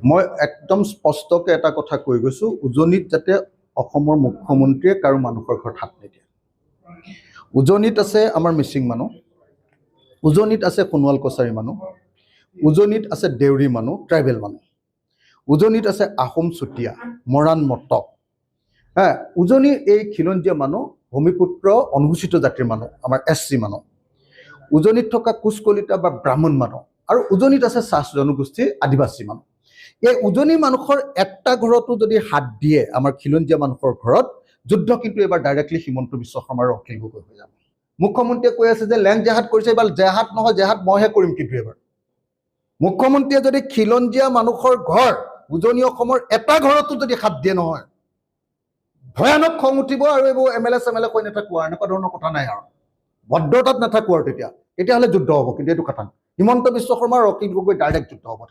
মই একদম স্পষ্টকৈ এটা কথা কৈ গৈছোঁ, উজনিত যাতে অসমৰ মুখ্যমন্ত্ৰীয়ে কাৰো মানুহৰ ঘৰত হাত নিদিয়ে। উজনিত আছে আমাৰ মিচিং মানুহ, উজনিত আছে সোণোৱাল কছাৰী মানুহ, উজনিত আছে দেউৰী মানুহ, ট্ৰাইবেল মানুহ, উজনিত আছে আহোম চুতীয়া, মৰাণ মটক, উজনিৰ এই খিলঞ্জীয়া মানুহ ভূমিপুত্ৰ অনুসূচিত জাতিৰ মানুহ, আমাৰ SC মানুহ, উজনিত থকা কোচ কলিতা বা ব্ৰাহ্মণ মানুহ, আৰু উজনিত আছে চাহ জনগোষ্ঠীৰ আদিবাসী মানুহ। এই উজনি মানুহৰ এটা ঘৰতো যদি হাত দিয়ে আমাৰ খিলঞ্জীয়া মানুহৰ ঘৰত, যুদ্ধ কিন্তু এবাৰ ডাইৰেক্টলি হিমন্ত বিশ্ব শৰ্মা আৰু অখিল গগৈ হৈ যাব। মুখ্যমন্ত্ৰীয়ে কৈ আছে যে লেণ্ড জেহাদ কৰিছে, এইবাৰ জেহাদ নহয়, জেহাদ মইহে কৰিম। কিন্তু এবাৰ মুখ্যমন্ত্ৰীয়ে যদি খিলঞ্জীয়া মানুহৰ ঘৰ উজনি অসমৰ এটা ঘৰতো যদি হাত দিয়ে নহয়, ভয়ানক খং উঠিব। আৰু এইবোৰ MLA চেমেলে কৈ নাথাকোঁ আৰু এনেকুৱা ধৰণৰ কথা নাই আৰু ভদ্ৰতাত নাথাকোঁ আৰু তেতিয়াহ'লে যুদ্ধ হ'ব। কিন্তু এইটো কথা হিমন্ত বিশ্ব শৰ্মা আৰু অখিল গগৈ ডাইৰেক্ট যুদ্ধ হ'ব।